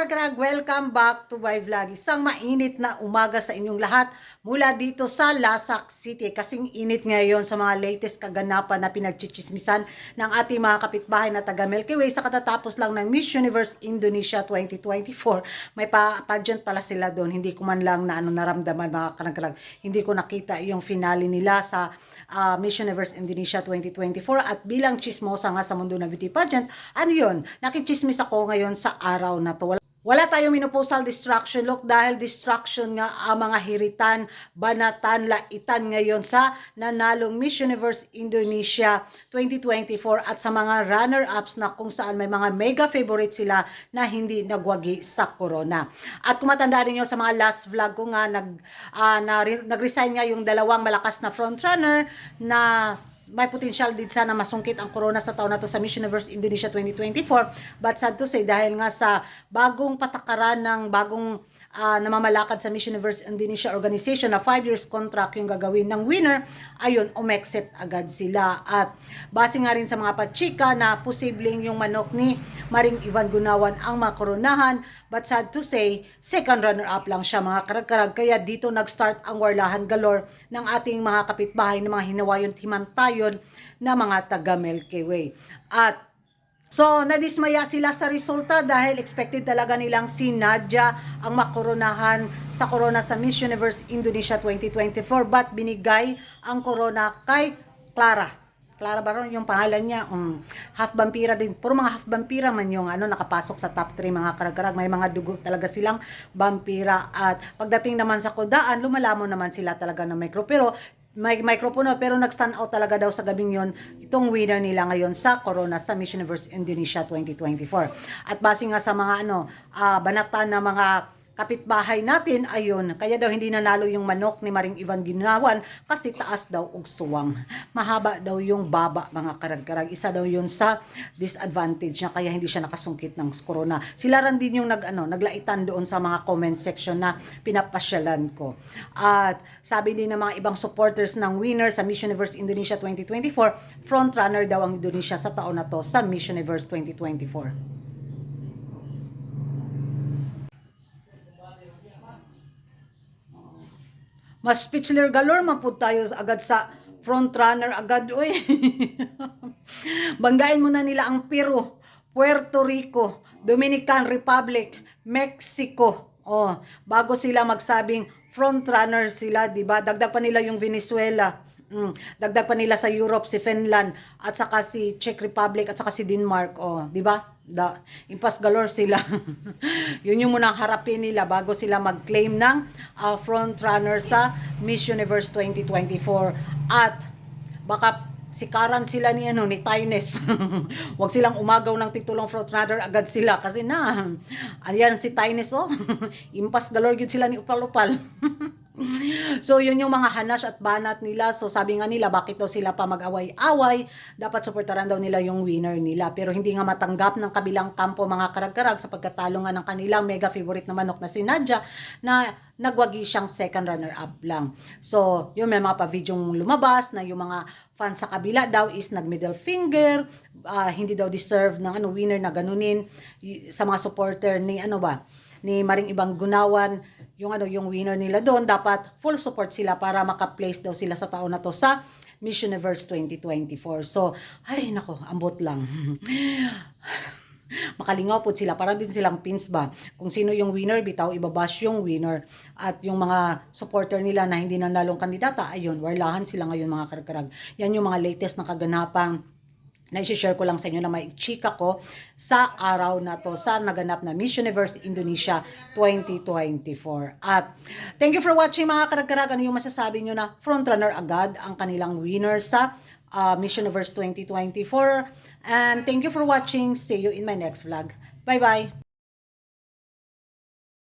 karag-karag, welcome back to my vlog. Isang mainit na umaga sa inyong lahat mula dito sa Lasak City. Kasing init ngayon sa mga latest kaganapan na pinagchichismisan ng ating mga kapitbahay na taga Milky Way sa katatapos lang ng Miss Universe Indonesia 2024. May pageant pala sila doon. Hindi ko man lang na naramdaman mga karag-karag. Hindi ko nakita yung finale nila sa Miss Universe Indonesia 2024 at bilang chismosa nga sa mundo ng beauty pageant, ano yun, nakichismis ako ngayon sa araw na to. Wala tayong menopausal distraction look dahil distraction nga ang mga hiritan, banatan, laitan ngayon sa nanalong Miss Universe Indonesia 2024 at sa mga runner-ups na kung saan may mga mega favorite sila na hindi nagwagi sa corona. At kung matandaan niyo sa mga last vlog ko nga, nag-resign nga yung dalawang malakas na frontrunner na may potential din sana masungkit ang corona sa taon na to sa Miss Universe Indonesia 2024. But sad to say, dahil nga sa bagong patakaran ng bagong namamalakad sa Miss Universe Indonesia organization na 5 years contract yung gagawin ng winner, ayun, umexit agad sila. At base nga rin sa mga pachika na posibleng yung manok ni Maring Ivan Gunawan ang makoronahan. But sad to say, second runner-up lang siya mga karag-karag. Kaya dito nag-start ang warlahan galore ng ating mga kapitbahay ng mga hinawayon himantayon na mga taga Milky Way. At so, nadismaya sila sa resulta dahil expected talaga nilang si Nadia ang makoronahan sa corona sa Miss Universe Indonesia 2024. But binigay ang corona kay Clara Baron yung pangalan niya, half vampira din. Puro mga half vampira man yung nakapasok sa top 3 mga karag-karag. May mga dugo talaga silang vampira. At pagdating naman sa kudaan, lumalamon naman sila talaga ng micro. Pero may microphone pero nag-stand out talaga daw sa gabing yon itong winner nila ngayon sa corona sa Miss Universe Indonesia 2024. At base nga sa mga banatan na mga kapitbahay natin, ayun, kaya daw hindi nanalo yung manok ni Maring Ivan Gunawan kasi taas daw og suwang. Mahaba daw yung baba mga karag-karag. Isa daw yun sa disadvantage niya kaya hindi siya nakasungkit ng corona. Sila ran din yung naglaitan doon sa mga comment section na pinapasyalan ko. At sabi din ng mga ibang supporters ng winner sa Miss Universe Indonesia 2024, frontrunner daw ang Indonesia sa taon na to sa Miss Universe 2024. Mas speechless galore man pud tayo agad sa front runner agad oy. Banggain muna nila ang Peru, Puerto Rico, Dominican Republic, Mexico. Oh, bago sila magsabing front runner sila, di ba? Dagdag pa nila yung Venezuela. Dagdag pa nila sa Europe si Finland at saka si Czech Republic at saka si Denmark. Oh, di ba? Impas galore sila. Yun yung munang harapin nila bago sila mag-claim ng front runner sa Miss Universe 2024. At baka sikaran sila ni Tynes. Huwag silang umagaw ng titulong front runner agad sila kasi ayan si Tynes impas galore yun sila ni upal-upal. So, yun yung mga hanas at banat nila. So, sabi nga nila, bakit daw sila pa mag-away-away? Dapat supportaran daw nila yung winner nila. Pero hindi nga matanggap ng kabilang kampo mga karag-karag sa pagkatalo nga ng kanilang mega favorite na manok na si Nadia na nagwagi siyang second runner-up lang. So, yun may mga pa-videong lumabas na yung mga fans sa kabila daw is nag-middle finger, hindi daw deserve ng winner na ganunin sa mga supporter ni ni Maring Ibang Gunawan, yung winner nila doon, dapat full support sila para maka-place daw sila sa taon na to sa Miss Universe 2024. So, ay nako, ambot lang. Makalingaw po sila, para din silang pins ba. Kung sino yung winner, bitaw ibabash yung winner. At yung mga supporter nila na hindi nanalong kandidata, ayun, warlahan sila ngayon mga karkarag. Yan yung mga latest na kaganapang na i-share ko lang sa inyo na may chika ko sa araw na to sa naganap na Miss Universe Indonesia 2024. At thank you for watching mga karag-karag. Ano yung masasabi nyo na frontrunner agad ang kanilang winner sa Miss Universe 2024. And thank you for watching. See you in my next vlog. Bye-bye!